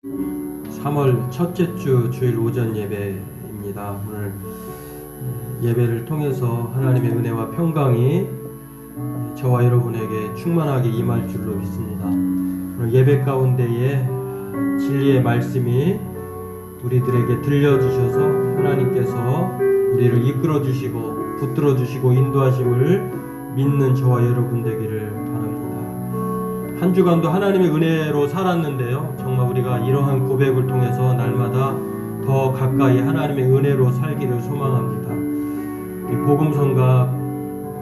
3월 첫째 주 주일 오전 예배입니다. 오늘 예배를 통해서 하나님의 은혜와 평강이 저와 여러분에게 충만하게 임할 줄로 믿습니다. 오늘 예배 가운데에 진리의 말씀이 우리들에게 들려주셔서 하나님께서 우리를 이끌어주시고 붙들어주시고 인도하심을 믿는 저와 여러분 되기를 바랍니다. 한 주간도 하나님의 은혜로 살았는데요, 정말 우리가 이러한 고백을 통해서 날마다 더 가까이 하나님의 은혜로 살기를 소망합니다. 이 복음성가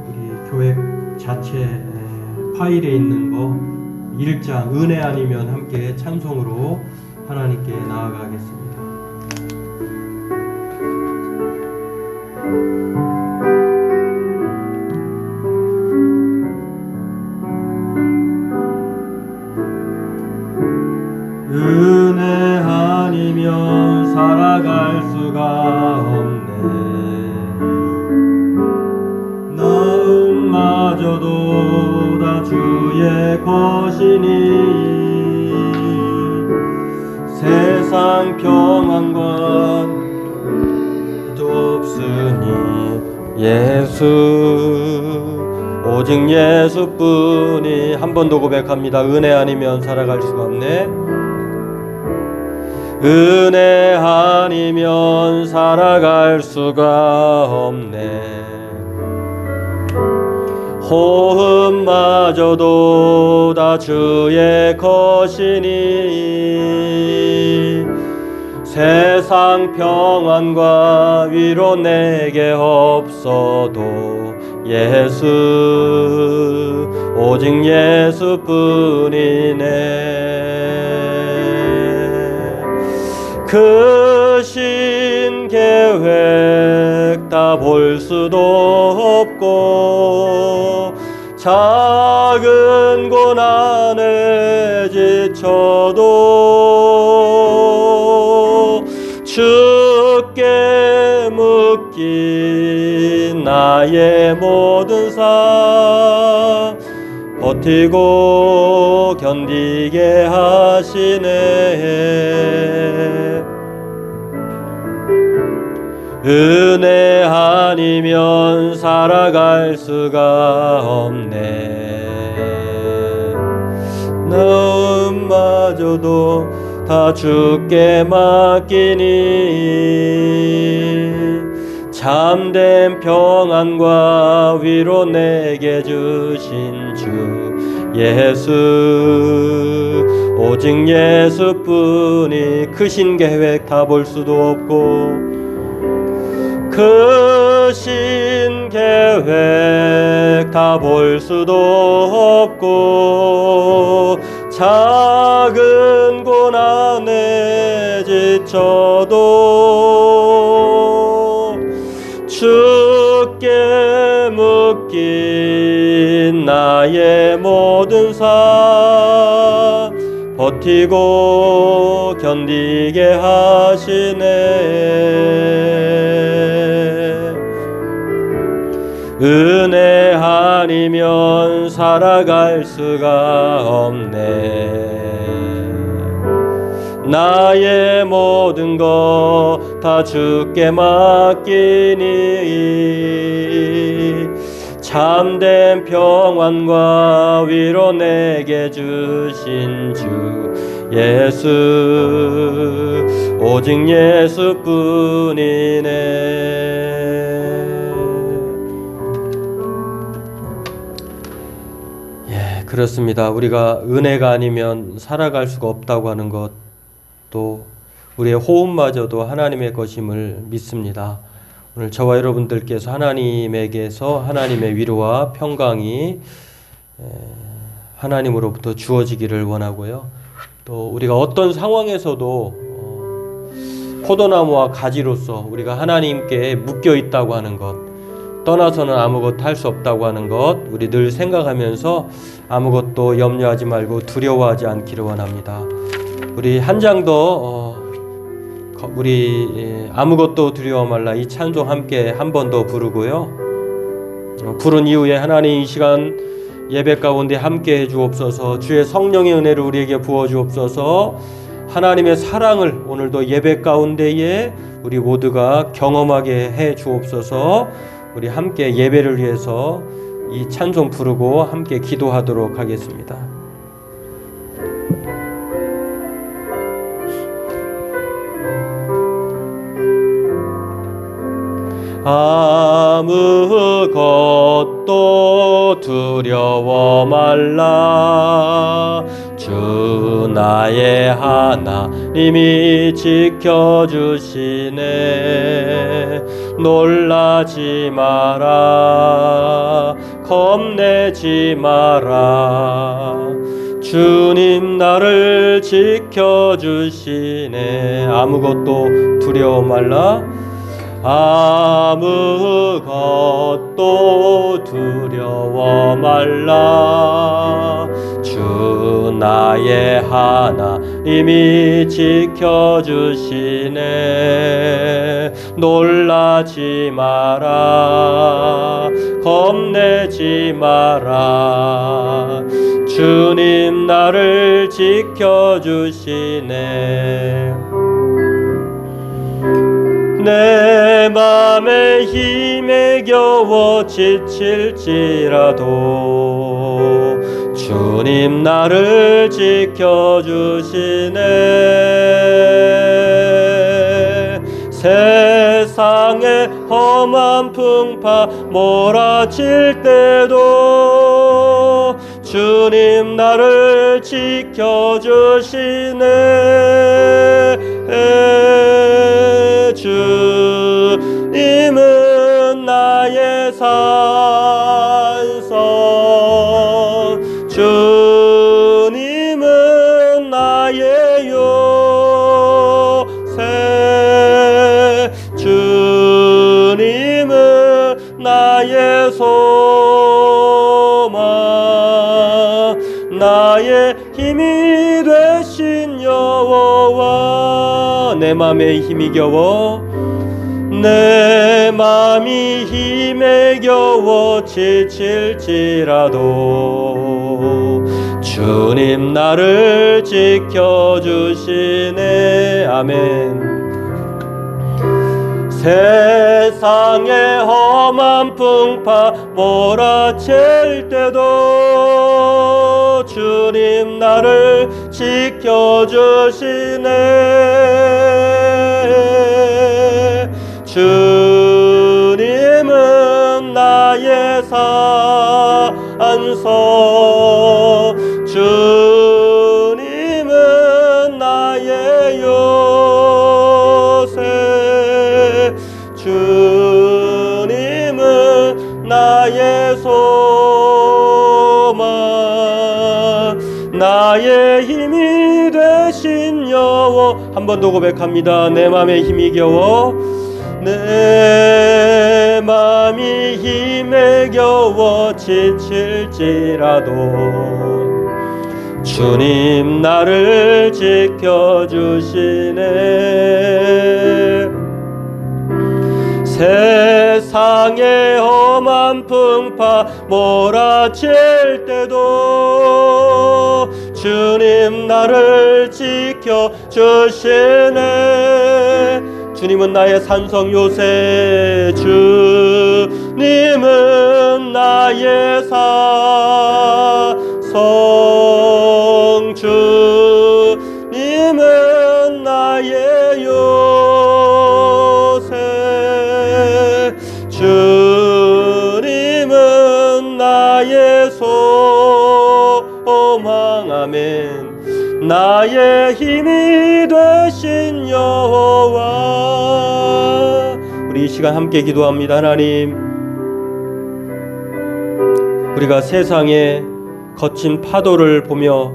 우리 교회 자체 파일에 있는 거 1장 은혜 아니면 함께 찬송으로 하나님께 나아가겠습니다. 은혜 아니면 살아갈 수가 없네. 나음마저도 다 주의 것이니 세상 평안과 없으니 예수 오직 예수뿐이. 한 번 더 고백합니다. 은혜 아니면 살아갈 수가 없네. 은혜 아니면 살아갈 수가 없네. 호흡마저도 다 주의 것이니 세상 평안과 위로 내게 없어도 예수 오직 예수뿐이네. 크신 계획 다 볼 수도 없고 작은 고난에 지쳐도 주께 묶인 나의 모든 삶 버티고 견디게 하시네. 은혜 아니면 살아갈 수가 없네. 나음마저도 다 주께 맡기니 참된 평안과 위로 내게 주신 주 예수 오직 예수뿐이. 크신 계획 다 볼 수도 없고 크신 계획 다 볼 수도 없고 작은 고난에 지쳐도 주께 묶인 나의 모든 삶 버티고 견디게 하시네. 은혜 아니면 살아갈 수가 없네. 나의 모든 것 다 주께 맡기니 참된 평안과 위로 내게 주신 주 예수 오직 예수뿐이네. 예, 그렇습니다. 우리가 은혜가 아니면 살아갈 수가 없다고 하는 것, 또 우리의 호흡마저도 하나님의 것임을 믿습니다. 오늘 저와 여러분들께서 하나님에게서 하나님의 위로와 평강이 하나님으로부터 주어지기를 원하고요. 또 우리가 어떤 상황에서도 포도나무와 가지로서 우리가 하나님께 묶여 있다고 하는 것, 떠나서는 아무것도 할 수 없다고 하는 것, 우리 늘 생각하면서 아무것도 염려하지 말고 두려워하지 않기를 원합니다. 우리 한 장 더 우리 아무것도 두려워 말라 이 찬송 함께 한 번 더 부르고요. 부른 이후에 하나님 이 시간 예배 가운데 함께 해 주옵소서. 주의 성령의 은혜를 우리에게 부어 주옵소서. 하나님의 사랑을 오늘도 예배 가운데에 우리 모두가 경험하게 해 주옵소서. 우리 함께 예배를 위해서 이 찬송 부르고 함께 기도하도록 하겠습니다. 아무것도 두려워 말라. 주 나의 하나님이 지켜주시네. 놀라지 마라. 겁내지 마라. 주님 나를 지켜주시네. 아무것도 두려워 말라. 아무것도 두려워 말라. 주 나의 하나님이 지켜주시네. 놀라지 마라. 겁내지 마라. 주님 나를 지켜주시네. 내 맘에 힘에 겨워 지칠지라도 주님 나를 지켜주시네. 세상에 험한 풍파 몰아칠 때도 주님 나를 지켜주시네. 주님은 나의 산성. 주님은 나의 요새. 주님은 나의 소망. 나의 힘이 되신 여호와. 내 맘에 힘이 겨워 내 맘이 힘에 겨워 지칠지라도 주님 나를 지켜주시네. 아멘. 세상의 험한 풍파 몰아칠 때도 주님 나를 지켜주시네. 주님은 나의 산성. 주님은 나의 요새. 주님은 나의 소망. 나의 힘이 되신 여호와. 한 번 더 고백합니다. 내 맘에 힘이 겨워 내 맘이 힘에 겨워 지칠지라도 주님 나를 지켜주시네. 세상의 험한 풍파 몰아칠 때도 주님 나를 지켜주시네. 주님은 나의 산성 요새. 주님은 나의 산성. 주님은 나의 요새. 주님은 나의 소망. 아멘. 나의 힘이 되신 여호와. 우리 이 시간 함께 기도합니다. 하나님, 우리가 세상의 거친 파도를 보며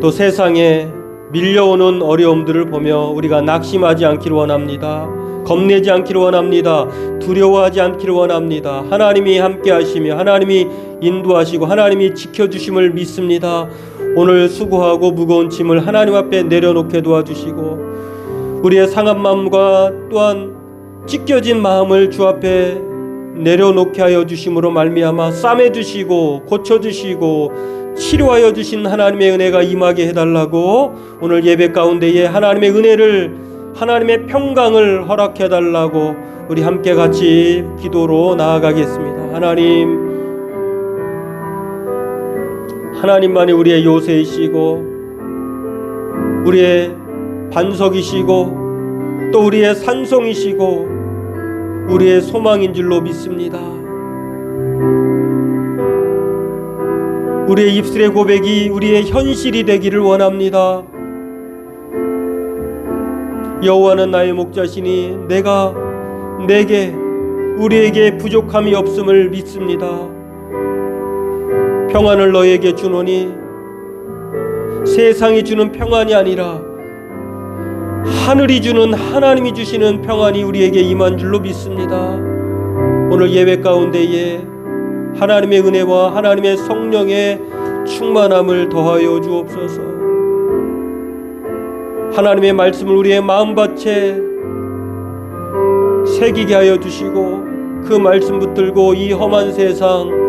또 세상에 밀려오는 어려움들을 보며 우리가 낙심하지 않기를 원합니다. 겁내지 않기를 원합니다. 두려워하지 않기를 원합니다. 하나님이 함께 하시며 하나님이 인도하시고 하나님이 지켜주심을 믿습니다. 오늘 수고하고 무거운 짐을 하나님 앞에 내려놓게 도와주시고 우리의 상한 마음과 또한 찢겨진 마음을 주 앞에 내려놓게 하여 주심으로 말미암아 싸매주시고 고쳐주시고 치료하여 주신 하나님의 은혜가 임하게 해달라고, 오늘 예배 가운데에 하나님의 은혜를, 하나님의 평강을 허락해 달라고 우리 함께 같이 기도로 나아가겠습니다. 하나님만이 우리의 요새이시고 우리의 반석이시고 또 우리의 산성이시고 우리의 소망인 줄로 믿습니다. 우리의 입술의 고백이 우리의 현실이 되기를 원합니다. 여호와는 나의 목자시니 우리에게 부족함이 없음을 믿습니다. 평안을 너에게 주노니 세상이 주는 평안이 아니라 하늘이 주는, 하나님이 주시는 평안이 우리에게 임한 줄로 믿습니다. 오늘 예배 가운데에 하나님의 은혜와 하나님의 성령의 충만함을 더하여 주옵소서. 하나님의 말씀을 우리의 마음밭에 새기게 하여 주시고 그 말씀 붙들고 이 험한 세상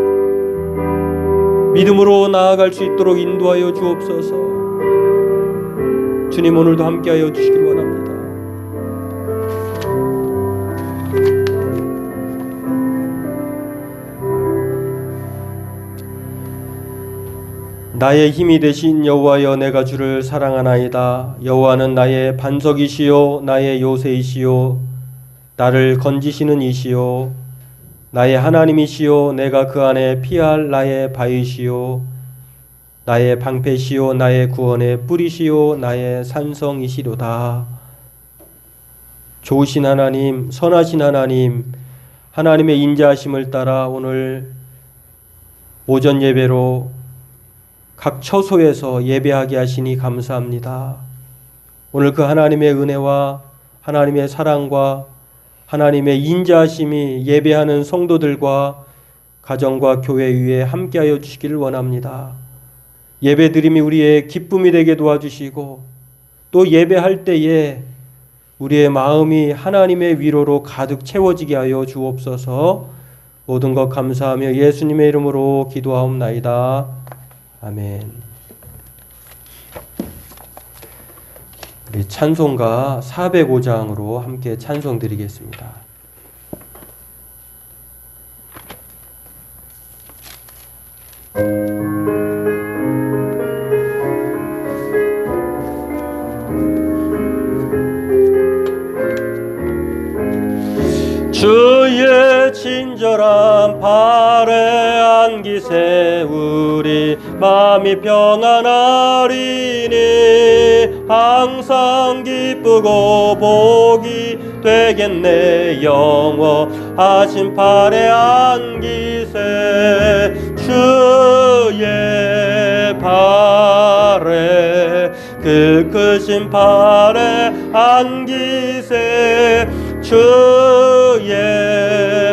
믿음으로 나아갈 수 있도록 인도하여 주옵소서. 주님, 오늘도 함께하여 주시길 원합니다. 나의 힘이 되신 여호와여, 내가 주를 사랑하나이다. 여호와는 나의 반석이시요 나의 요새이시요 나를 건지시는 이시요 나의 하나님이시요 내가 그 안에 피할 나의 바위시요 나의 방패시요 나의 구원의 뿌리시요 나의 산성이시로다. 좋으신 하나님, 선하신 하나님, 하나님의 인자하심을 따라 오늘 오전 예배로 각 처소에서 예배하게 하시니 감사합니다. 오늘 그 하나님의 은혜와 하나님의 사랑과 하나님의 인자하심이 예배하는 성도들과 가정과 교회 위에 함께하여 주시기를 원합니다. 예배드림이 우리의 기쁨이 되게 도와주시고 또 예배할 때에 우리의 마음이 하나님의 위로로 가득 채워지게 하여 주옵소서. 모든 것 감사하며 예수님의 이름으로 기도하옵나이다. 아멘. 우리 찬송가 405장으로 함께 찬송 드리겠습니다. 주의 친절한 발에 안기 세우리 마음이 평안하리니 항상 기쁘고 복이 되겠네. 영원하신 발에 안기세 주의 발에 그 크신 발에 안기세 주의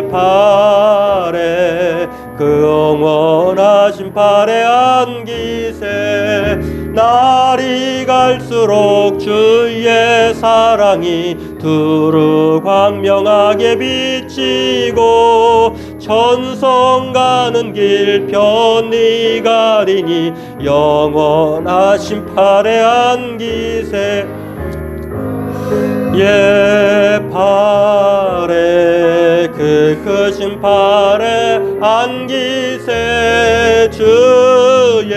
발에 그 영원하신 발에 안기세. 날이 갈수록 주의 사랑이 두루 광명하게 비치고 천성 가는 길 편히 가리니 영원하신 발에 안기세. 예 발에 그 크신 발에 안기세 주의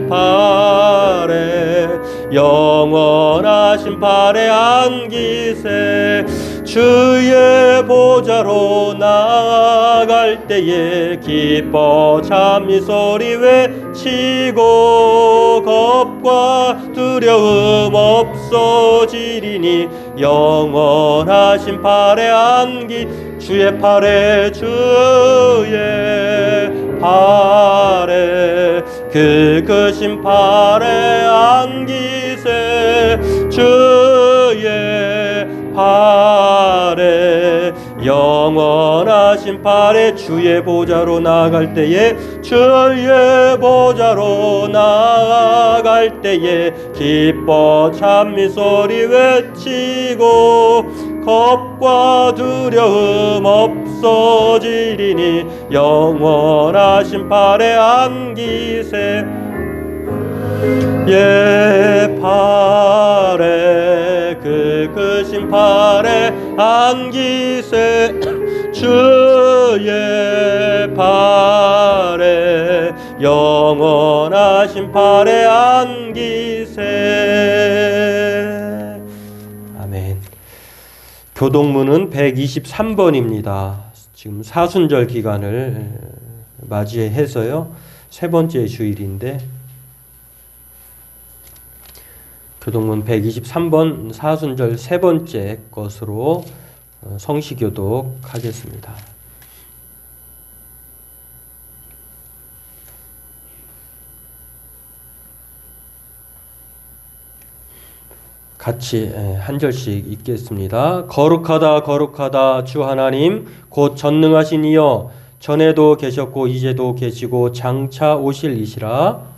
발에 영원하신 발에 안기세. 주의 보좌로 나아갈 때에 기뻐 참이 소리 외치고 겁과 두려움 없어지리니 영원하신 발에 안기 주의 팔에 주의 팔에 그 크신 팔에 안기세 주의 팔에 영원하신 팔에 주의 보좌로 나아갈 때에 주의 보좌로 나아갈 때에 기뻐 찬미 소리 외치고 겁과 두려움 없어지리니 영원하신 팔에 안기세 팔에 크신 팔에 안기세 주의 팔에 영원하신 팔에 안기세. 아멘. 교동문은 123번입니다. 지금 사순절 기간을 맞이해서요. 세 번째 주일인데 교동문 123번 사순절 세 번째 것으로 성시교독 하겠습니다. 같이 한 절씩 읽겠습니다. 거룩하다 거룩하다 주 하나님 곧 전능하신 이여 전에도 계셨고 이제도 계시고 장차 오실 이시라.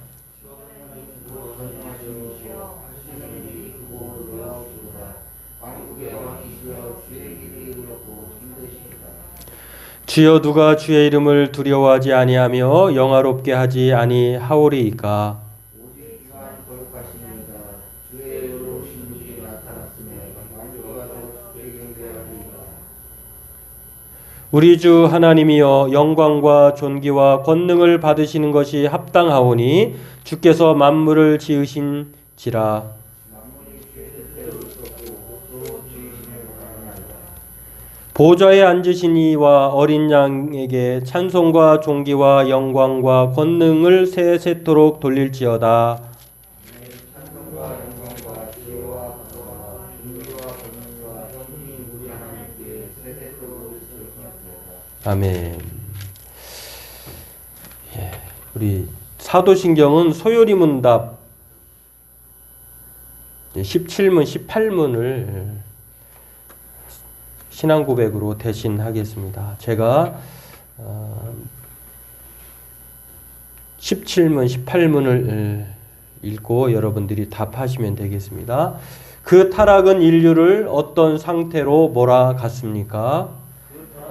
주여 누가 주의 이름을 두려워하지 아니하며 영화롭게 하지 아니하오리이까. 오직 주만 거룩하십니다. 주의 의로우신 분이 나타났으며 만주가 주의 경배하리이다. 우리 주 하나님이여 영광과 존귀와 권능을 받으시는 것이 합당하오니 주께서 만물을 지으신지라. 보좌에 앉으신 이와 어린 양에게 찬송과 존귀와 영광과 권능을 세세토록 돌릴지어다. 찬송과 영광과 지혜와 권능과 존귀와 권능과 영광이 우리 하나님께 세세토록 있을지어다. 아멘. 우리 사도신경은 소요리 문답 17문, 18문을 신앙 고백으로 대신하겠습니다. 제가 17문, 18문을 읽고 여러분들이 답하시면 되겠습니다. 그 타락은 인류를 어떤 상태로 몰아갔습니까?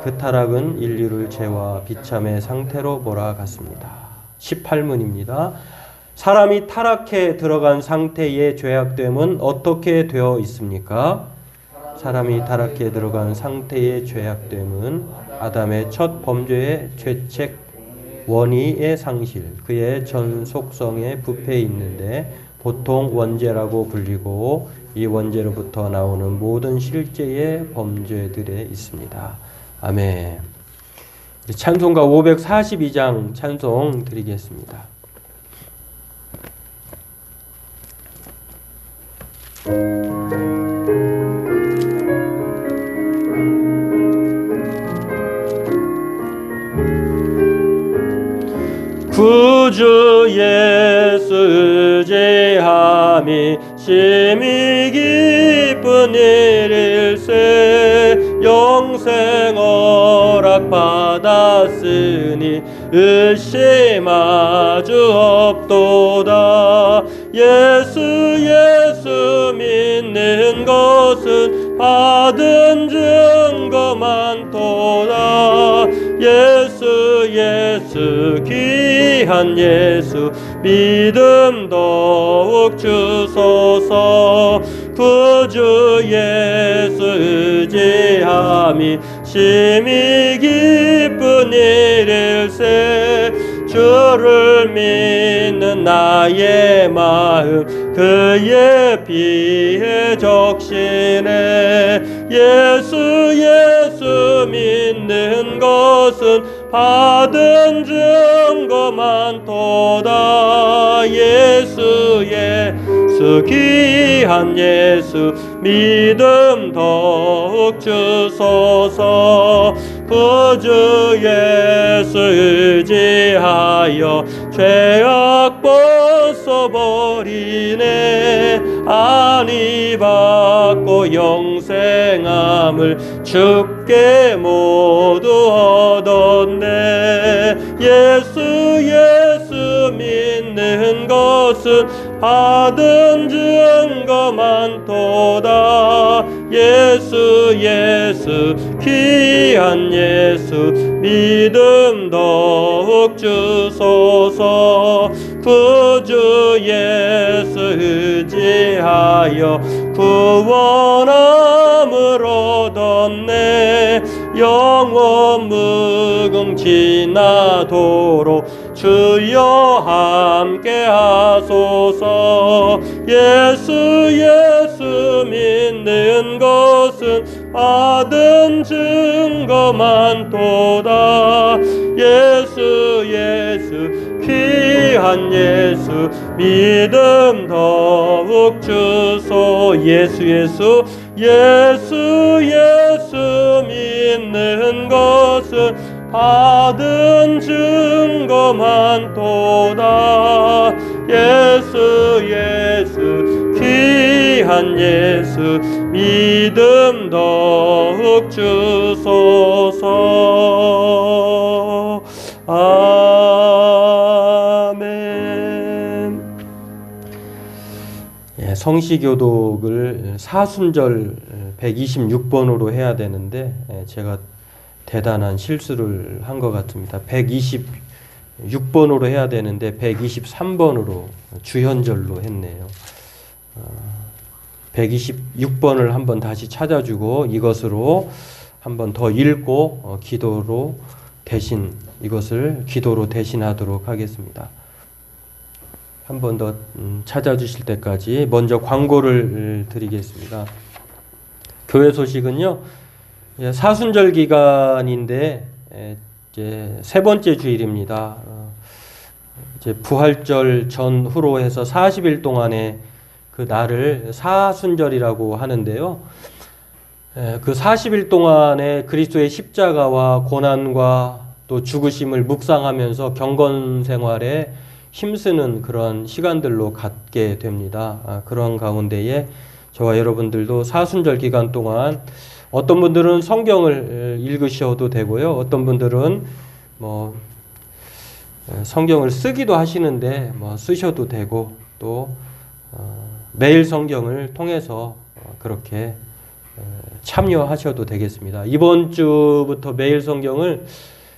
그 타락은 인류를 죄와 비참의 상태로 몰아갔습니다. 18문입니다. 사람이 타락해 들어간 상태의 죄악됨은 어떻게 되어 있습니까? 사람이 타락해 들어간 상태의 죄악됨은 아담의 첫 범죄의 죄책 원의의 상실, 그의 전 속성에 부패해 있는데 보통 원죄라고 불리고 이 원죄로부터 나오는 모든 실제의 범죄들에 있습니다. 아멘. 찬송가 542장 찬송 드리겠습니다. 구주 예수 의지함이 심히 기쁜 일일세 영생 허락 받았으니 의심하주 없도다. 예수 믿는 것은 받은 증거 많도다. 예수 귀한 예수 믿음 더욱 주소서. 구주 예수 의지함이 심히 기쁜 일일세 주를 믿는 나의 마음 그의 피에 적시네. 예수 믿는 것은 받은 증거 많도다. 예수 귀한 예수 믿음 더욱 주소서. 구주 예수 의지하여 죄악 벗어버리네. 안위 받고 영생함을 주께 모두 얻었네. 예수 믿는 것은 받은 증거 많도다. 예수 예수 귀한 예수 믿음 더욱 주소서. 구주 예수 의지하여 구원함을 얻었네. 영원 무궁 지나도록 주여 함께 하소서. 예수 믿는 것은 받은 증거만 도다. 예수 귀한 예수 믿음 더욱 주소. 예수 믿는 것은 받은 증거만 도다. 예수 귀한 예수 믿음 더욱 주소서. 아멘. 예, 성시교독을 사순절 126번으로 해야 되는데 제가 대단한 실수를 한 것 같습니다. 126번으로 해야 되는데 123번으로 주현절로 했네요. 126번을 한번 다시 찾아주고 이것으로 한번 더 읽고 기도로 대신 이것을 기도로 대신하도록 하겠습니다. 한 번 더 찾아주실 때까지 먼저 광고를 드리겠습니다. 교회 소식은요, 사순절 기간인데 이제 세 번째 주일입니다. 이제 부활절 전후로 해서 40일 동안의 그 날을 사순절이라고 하는데요. 그 40일 동안에 그리스도의 십자가와 고난과 또 죽으심을 묵상하면서 경건 생활에 힘쓰는 그런 시간들로 갖게 됩니다. 그런 가운데에 저와 여러분들도 사순절 기간 동안 어떤 분들은 성경을 읽으셔도 되고요. 어떤 분들은 뭐 성경을 쓰기도 하시는데 뭐 쓰셔도 되고 또 매일 성경을 통해서 그렇게 참여하셔도 되겠습니다. 이번 주부터 매일 성경을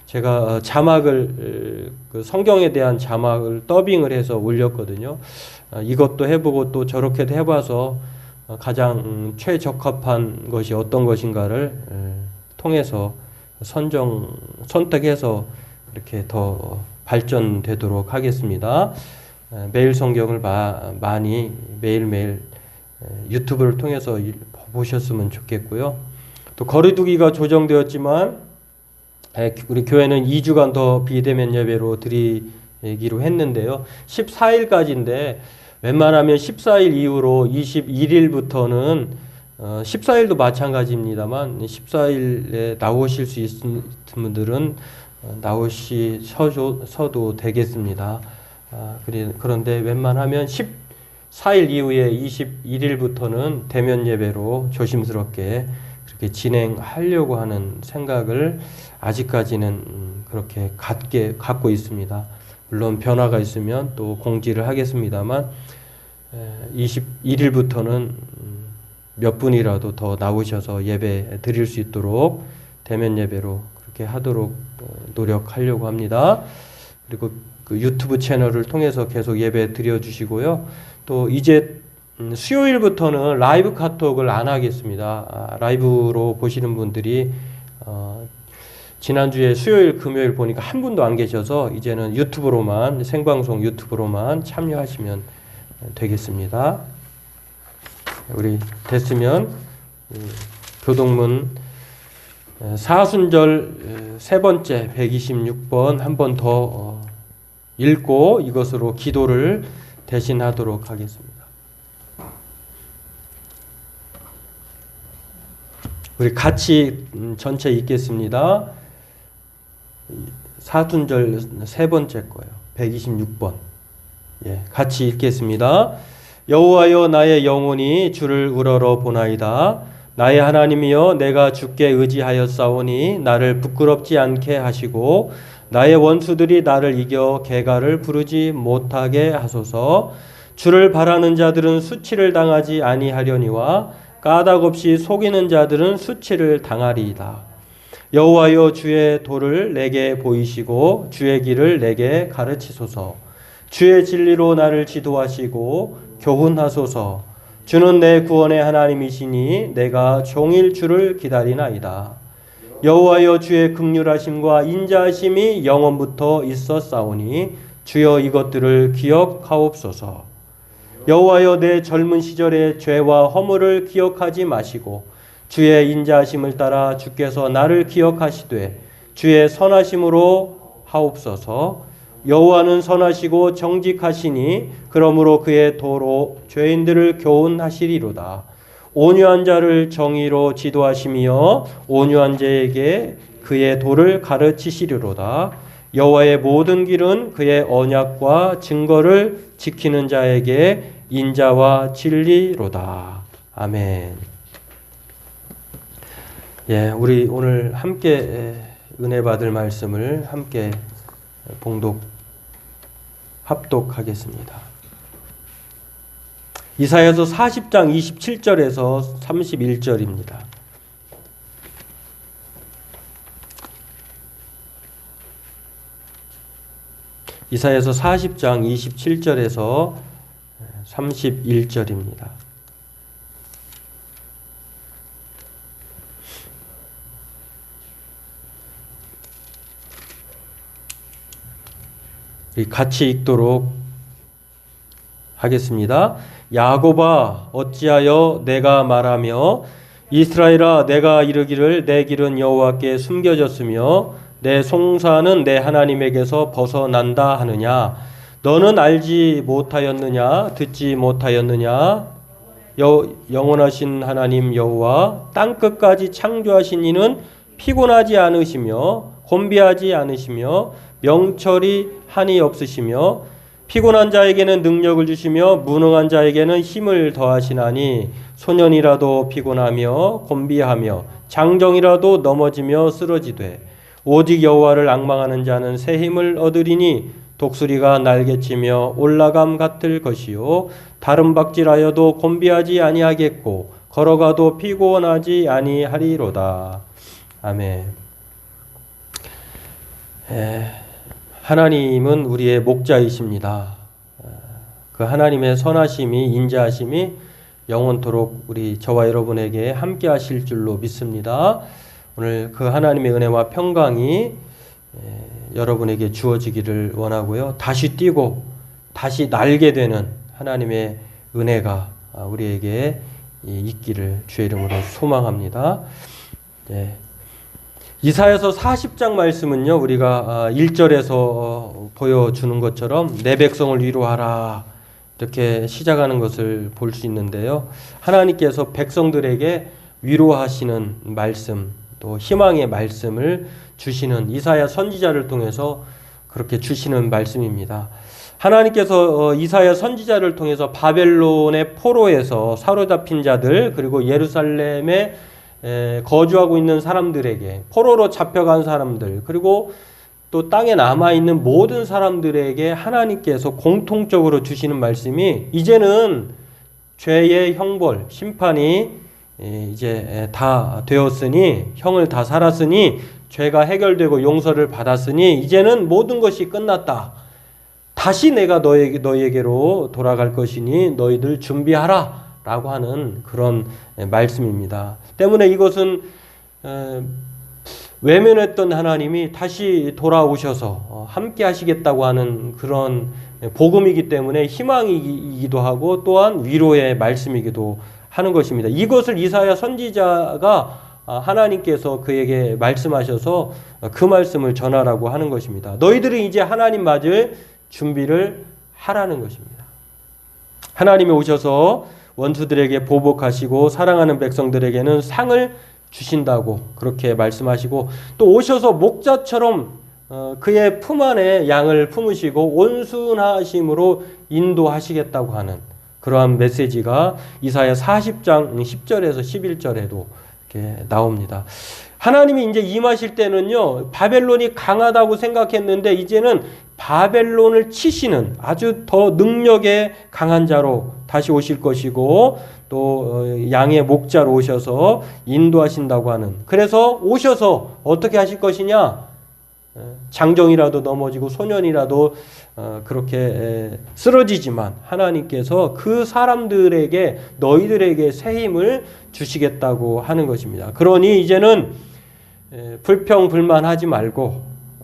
제가 자막을 그 성경에 대한 자막을 더빙을 해서 올렸거든요. 이것도 해보고 또 저렇게도 해봐서 가장 최적합한 것이 어떤 것인가를 통해서 선택해서 이렇게 더 발전되도록 하겠습니다. 매일 성경을 많이 매일매일 유튜브를 통해서 보셨으면 좋겠고요. 또 거리두기가 조정되었지만 우리 교회는 2주간 더 비대면 예배로 드리기로 했는데요. 14일까지인데 웬만하면 14일 이후로 21일부터는 14일도 마찬가지입니다만 14일에 나오실 수 있는 분들은 나오셔도 되겠습니다. 그런데 웬만하면 14일 이후에 21일부터는 대면 예배로 조심스럽게 그렇게 진행하려고 하는 생각을 아직까지는 그렇게 갖고 있습니다. 물론 변화가 있으면 또 공지를 하겠습니다만 21일부터는 몇 분이라도 더 나오셔서 예배 드릴 수 있도록 대면 예배로 그렇게 하도록 노력하려고 합니다. 그리고 그 유튜브 채널을 통해서 계속 예배 드려주시고요. 또 이제 수요일부터는 라이브 카톡을 안 하겠습니다. 라이브로 보시는 분들이 지난주에 수요일 금요일 보니까 한 분도 안 계셔서 이제는 유튜브로만 생방송 유튜브로만 참여하시면 되겠습니다. 우리 됐으면 교동문 사순절 세 번째 126번 한 번 더 읽고 이것으로 기도를 대신하도록 하겠습니다. 우리 같이 전체 읽겠습니다. 사순절 세 번째 거예요. 126번. 예, 같이 읽겠습니다. 여호와여 나의 영혼이 주를 우러러 보나이다. 나의 하나님이여 내가 주께 의지하였사오니 나를 부끄럽지 않게 하시고 나의 원수들이 나를 이겨 개가를 부르지 못하게 하소서. 주를 바라는 자들은 수치를 당하지 아니하려니와 까닭 없이 속이는 자들은 수치를 당하리이다. 여호와여, 주의 도를 내게 보이시고 주의 길을 내게 가르치소서. 주의 진리로 나를 지도하시고 교훈하소서. 주는 내 구원의 하나님이시니 내가 종일 주를 기다리나이다. 여호와여, 주의 긍휼하심과 인자하심이 영원부터 있었사오니 주여 이것들을 기억하옵소서. 여호와여, 내 젊은 시절의 죄와 허물을 기억하지 마시고 주의 인자하심을 따라 주께서 나를 기억하시되 주의 선하심으로 하옵소서. 여호와는 선하시고 정직하시니 그러므로 그의 도로 죄인들을 교훈하시리로다. 온유한 자를 정의로 지도하시며 온유한 자에게 그의 도를 가르치시리로다. 여호와의 모든 길은 그의 언약과 증거를 지키는 자에게 인자와 진리로다. 아멘. 예, 우리 오늘 함께 은혜 받을 말씀을 함께 합독하겠습니다. 이사야서 40장 27절에서 31절입니다. 이사야서 40장 27절에서 31절입니다. 같이 읽도록 하겠습니다. 야곱아, 어찌하여 내가 말하며 이스라엘아, 내가 이르기를 내 길은 여호와께 숨겨졌으며 내 송사는 내 하나님에게서 벗어난다 하느냐? 너는 알지 못하였느냐? 듣지 못하였느냐? 영원하신 하나님 여호와 땅 끝까지 창조하신 이는 피곤하지 않으시며 곤비하지 않으시며 명철이 한이 없으시며 피곤한 자에게는 능력을 주시며 무능한 자에게는 힘을 더하시나니 소년이라도 피곤하며 곤비하며 장정이라도 넘어지며 쓰러지되 오직 여호와를 앙망하는 자는 새 힘을 얻으리니 독수리가 날개치며 올라감 같을 것이요 다른 박질하여도 곤비하지 아니하겠고 걸어가도 피곤하지 아니하리로다. 아멘. 하나님은 우리의 목자이십니다. 그 하나님의 선하심이 인자하심이 영원토록 우리 저와 여러분에게 함께 하실 줄로 믿습니다. 오늘 그 하나님의 은혜와 평강이 여러분에게 주어지기를 원하고요. 다시 뛰고 다시 날게 되는 하나님의 은혜가 우리에게 있기를 주의 이름으로 소망합니다. 이사야서 40장 말씀은요, 우리가 1절에서 보여주는 것처럼 내 백성을 위로하라 이렇게 시작하는 것을 볼 수 있는데요. 하나님께서 백성들에게 위로하시는 말씀, 또 희망의 말씀을 주시는 이사야 선지자를 통해서 그렇게 주시는 말씀입니다. 하나님께서 이사야 선지자를 통해서 바벨론의 포로에서 사로잡힌 자들, 그리고 예루살렘에 거주하고 있는 사람들에게, 포로로 잡혀간 사람들, 그리고 또 땅에 남아있는 모든 사람들에게 하나님께서 공통적으로 주시는 말씀이 이제는 죄의 형벌, 심판이 이제 다 되었으니, 형을 다 살았으니, 죄가 해결되고 용서를 받았으니 이제는 모든 것이 끝났다. 다시 내가 너희에게로 돌아갈 것이니 너희들 준비하라 라고 하는 그런 말씀입니다. 때문에 이것은 외면했던 하나님이 다시 돌아오셔서 함께 하시겠다고 하는 그런 복음이기 때문에 희망이기도 하고 또한 위로의 말씀이기도 하는 것입니다. 이것을 이사야 선지자가 하나님께서 그에게 말씀하셔서 그 말씀을 전하라고 하는 것입니다. 너희들은 이제 하나님 맞을 준비를 하라는 것입니다. 하나님이 오셔서 원수들에게 보복하시고 사랑하는 백성들에게는 상을 주신다고 그렇게 말씀하시고, 또 오셔서 목자처럼 그의 품 안에 양을 품으시고 온순하심으로 인도하시겠다고 하는 그러한 메시지가 이사야 40장 10절에서 11절에도 이렇게 나옵니다. 하나님이 이제 임하실 때는요, 바벨론이 강하다고 생각했는데 이제는 바벨론을 치시는 아주 더 능력에 강한 자로 다시 오실 것이고, 또 양의 목자로 오셔서 인도하신다고 하는. 그래서 오셔서 어떻게 하실 것이냐? 장정이라도 넘어지고 소년이라도 그렇게 쓰러지지만 하나님께서 그 사람들에게, 너희들에게 새 힘을 주시겠다고 하는 것입니다. 그러니 이제는 불평불만하지 말고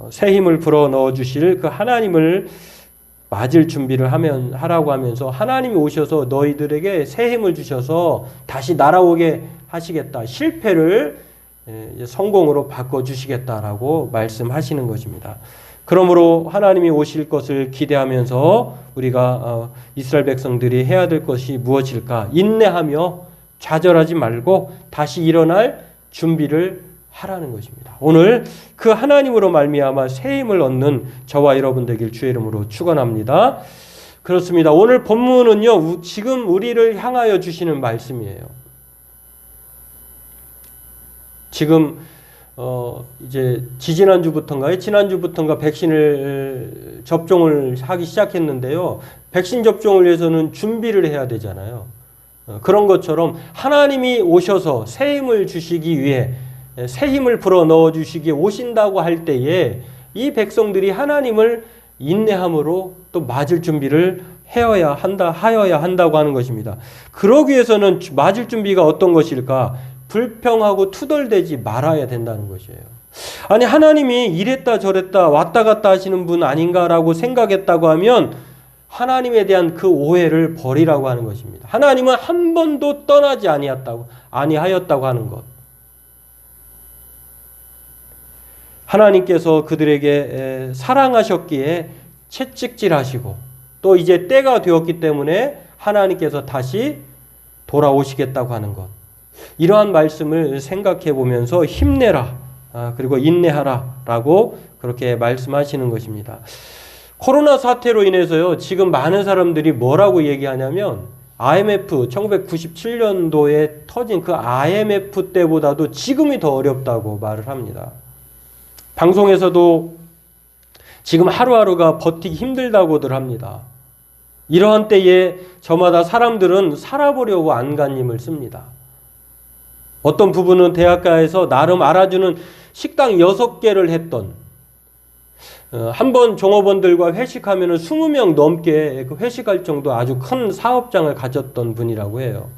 새 힘을 불어 넣어 주실 그 하나님을 맞을 준비를 하라고 하면서, 하나님이 오셔서 너희들에게 새 힘을 주셔서 다시 날아오게 하시겠다, 실패를 성공으로 바꿔주시겠다라고 말씀하시는 것입니다. 그러므로 하나님이 오실 것을 기대하면서 우리가 이스라엘 백성들이 해야 될 것이 무엇일까? 인내하며 좌절하지 말고 다시 일어날 준비를 하라는 것입니다. 오늘 그 하나님으로 말미암아 새 힘을 얻는 저와 여러분 되길 주의 이름으로 축원합니다. 그렇습니다. 오늘 본문은요, 지금 우리를 향하여 주시는 말씀이에요. 지금 이제 지난주부터인가 백신을 접종을 하기 시작했는데요. 백신 접종을 위해서는 준비를 해야 되잖아요. 그런 것처럼 하나님이 오셔서 새 힘을 주시기 위해, 새 힘을 불어 넣어 주시기에 오신다고 할 때에 이 백성들이 하나님을 인내함으로 또 맞을 준비를 하여야 한다고 하는 것입니다. 그러기 위해서는 맞을 준비가 어떤 것일까? 불평하고 투덜대지 말아야 된다는 것이에요. 아니, 하나님이 이랬다 저랬다 왔다 갔다 하시는 분 아닌가라고 생각했다고 하면 하나님에 대한 그 오해를 버리라고 하는 것입니다. 하나님은 한 번도 떠나지 아니하였다고 하는 것. 하나님께서 그들에게 사랑하셨기에 채찍질하시고, 또 이제 때가 되었기 때문에 하나님께서 다시 돌아오시겠다고 하는 것. 이러한 말씀을 생각해 보면서 힘내라, 그리고 인내하라 라고 그렇게 말씀하시는 것입니다. 코로나 사태로 인해서요, 지금 많은 사람들이 뭐라고 얘기하냐면 IMF 1997년도에 터진 그 IMF 때보다도 지금이 더 어렵다고 말을 합니다. 방송에서도 지금 하루하루가 버티기 힘들다고들 합니다. 이러한 때에 저마다 사람들은 살아보려고 안간힘을 씁니다. 어떤 부부는 대학가에서 나름 알아주는 식당 6개를 했던, 한번 종업원들과 회식하면 20명 넘게 회식할 정도 아주 큰 사업장을 가졌던 분이라고 해요.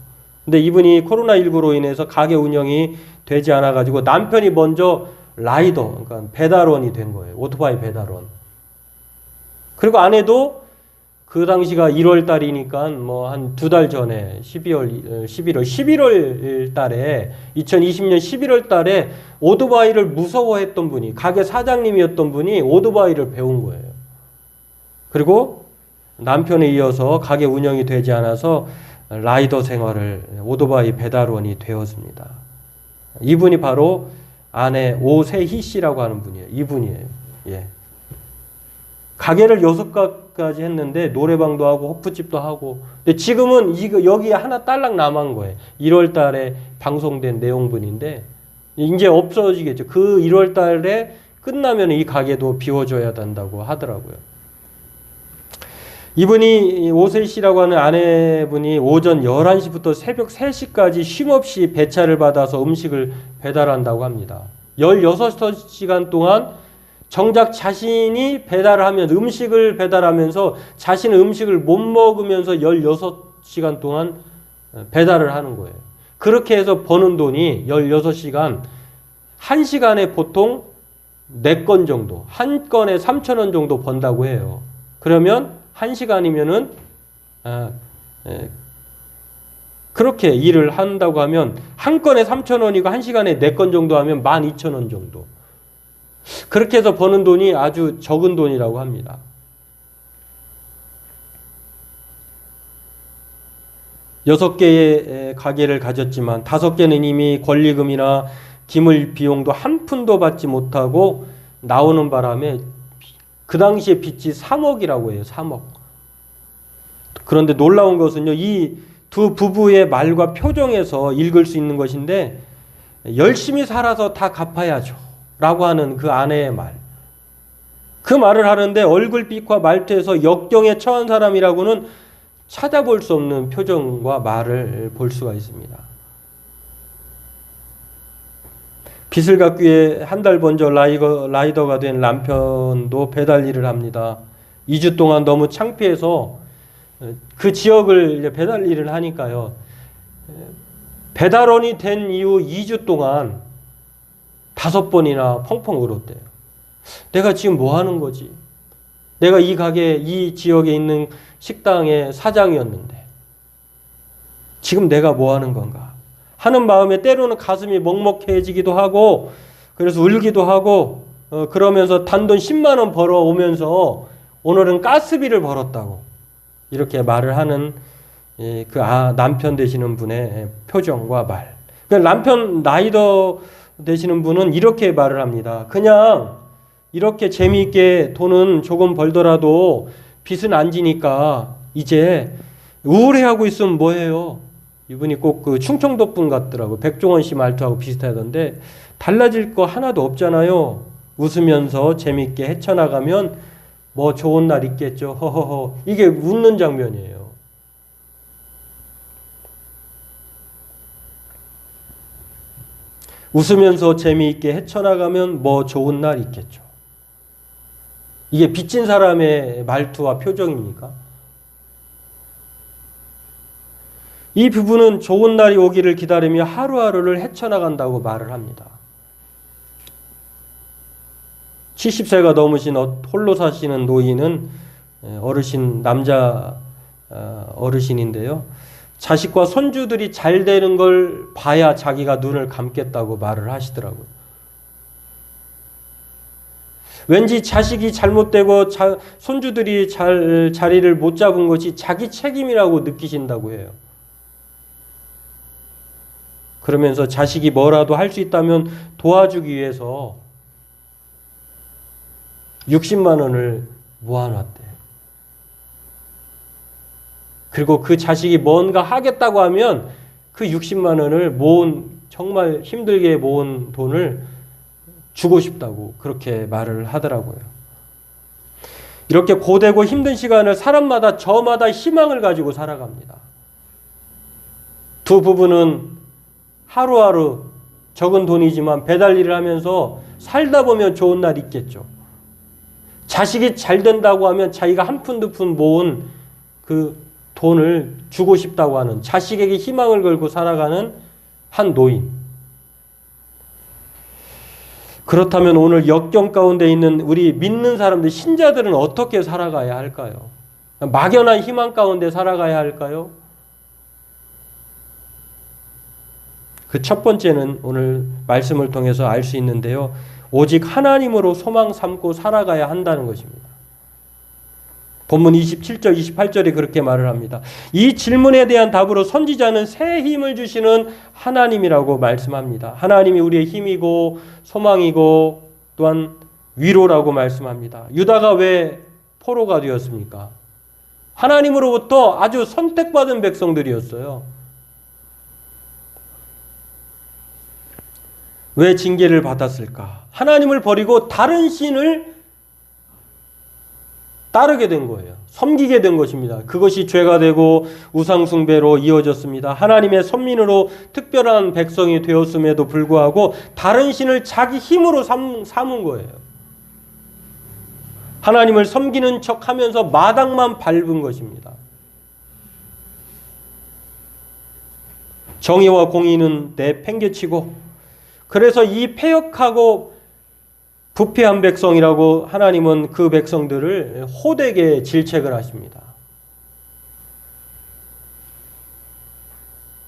근데 이분이 코로나19로 인해서 가게 운영이 되지 않아가지고 남편이 먼저 라이더, 그러니까 배달원이 된 거예요. 오토바이 배달원. 그리고 아내도 그 당시가 1월 달이니까 뭐 한 2달 전에 11월 달에 2020년 11월 달에 오토바이를 무서워했던 분이, 가게 사장님이었던 분이 오토바이를 배운 거예요. 그리고 남편에 이어서 가게 운영이 되지 않아서 라이더 생활을, 오토바이 배달원이 되었습니다. 이분이 바로 아내 오세희 씨라고 하는 분이에요. 이분이에요. 예. 가게를 6가지 했는데 노래방도 하고 호프집도 하고. 근데 지금은 여기에 하나 딸랑 남은 거예요. 1월 달에 방송된 내용분인데 이제 없어지겠죠. 그 1월 달에 끝나면 이 가게도 비워줘야 된다고 하더라고요. 이분이 오세희 씨라고 하는 아내분이 오전 11시부터 새벽 3시까지 쉼없이 배차를 받아서 음식을 배달한다고 합니다. 16시간 동안 정작 자신이 배달을 하면서, 음식을 배달하면서 자신은 음식을 못 먹으면서 16시간 동안 배달을 하는 거예요. 그렇게 해서 버는 돈이 16시간, 1시간에 보통 4건 정도, 한 건에 3,000원 정도 번다고 해요. 그러면 1시간이면은 그렇게 일을 한다고 하면 한 건에 3,000원이고 1시간에 4건 정도 하면 12,000원 정도. 그렇게 해서 버는 돈이 아주 적은 돈이라고 합니다. 여섯 개의 가게를 가졌지만 5개는 이미 권리금이나 기물 비용도 한 푼도 받지 못하고 나오는 바람에 그 당시에 빚이 3억이라고 해요. 3억. 그런데 놀라운 것은요, 이 두 부부의 말과 표정에서 읽을 수 있는 것인데, 열심히 살아서 다 갚아야죠 라고 하는 그 아내의 말. 그 말을 하는데 얼굴빛과 말투에서 역경에 처한 사람이라고는 찾아볼 수 없는 표정과 말을 볼 수가 있습니다. 빚을 갚기 위해 한 달 먼저 라이더가 된 남편도 배달 일을 합니다. 2주 동안 너무 창피해서 그 지역을 이제 배달 일을 하니까요. 배달원이 된 이후 2주 동안 5번이나 펑펑 울었대요. 내가 지금 뭐 하는 거지? 내가 이 가게, 이 지역에 있는 식당의 사장이었는데 지금 내가 뭐 하는 건가? 하는 마음에 때로는 가슴이 먹먹해지기도 하고 그래서 울기도 하고 그러면서 단돈 10만 원 벌어오면서 오늘은 가스비를 벌었다고 이렇게 말을 하는 그 남편 되시는 분의 표정과 말. 남편 라이더 되시는 분은 이렇게 말을 합니다. 그냥 이렇게 재미있게 돈은 조금 벌더라도 빚은 안 지니까 이제 우울해하고 있으면 뭐해요? 이분이 꼭 그 충청도 분 같더라고. 백종원 씨 말투하고 비슷하던데 달라질 거 하나도 없잖아요. 웃으면서 재미있게 헤쳐나가면 뭐 좋은 날 있겠죠. 허허허. 이게 웃는 장면이에요. 웃으면서 재미있게 헤쳐나가면 뭐 좋은 날 있겠죠. 이게 빚진 사람의 말투와 표정입니까? 이 부부는 좋은 날이 오기를 기다리며 하루하루를 헤쳐나간다고 말을 합니다. 70세가 넘으신 홀로 사시는 노인은 어르신, 남자 어르신인데요. 자식과 손주들이 잘 되는 걸 봐야 자기가 눈을 감겠다고 말을 하시더라고요. 왠지 자식이 잘못되고 손주들이 자리를 못 잡은 것이 자기 책임이라고 느끼신다고 해요. 그러면서 자식이 뭐라도 할 수 있다면 도와주기 위해서 60만 원을 모아놨대요. 그리고 그 자식이 뭔가 하겠다고 하면 그 60만 원을 정말 힘들게 모은 돈을 주고 싶다고 그렇게 말을 하더라고요. 이렇게 고되고 힘든 시간을 사람마다 저마다 희망을 가지고 살아갑니다. 두 부부는 하루하루 적은 돈이지만 배달 일을 하면서 살다 보면 좋은 날 있겠죠. 자식이 잘 된다고 하면 자기가 한 푼 두 푼 모은 그 돈을 주고 싶다고 하는 자식에게 희망을 걸고 살아가는 한 노인. 그렇다면 오늘 역경 가운데 있는 우리 믿는 사람들, 신자들은 어떻게 살아가야 할까요? 막연한 희망 가운데 살아가야 할까요? 그 첫 번째는 오늘 말씀을 통해서 알 수 있는데요. 오직 하나님으로 소망 삼고 살아가야 한다는 것입니다. 본문 27절, 28절에 그렇게 말을 합니다. 이 질문에 대한 답으로 선지자는 새 힘을 주시는 하나님이라고 말씀합니다. 하나님이 우리의 힘이고 소망이고 또한 위로라고 말씀합니다. 유다가 왜 포로가 되었습니까? 하나님으로부터 아주 선택받은 백성들이었어요. 왜 징계를 받았을까? 하나님을 버리고 다른 신을 따르게 된 거예요. 섬기게 된 것입니다. 그것이 죄가 되고 우상숭배로 이어졌습니다. 하나님의 선민으로 특별한 백성이 되었음에도 불구하고 다른 신을 자기 힘으로 삼은 거예요. 하나님을 섬기는 척하면서 마당만 밟은 것입니다. 정의와 공의는 내팽개치고 그래서 이 패역하고 부패한 백성이라고 하나님은 그 백성들을 호되게 질책을 하십니다.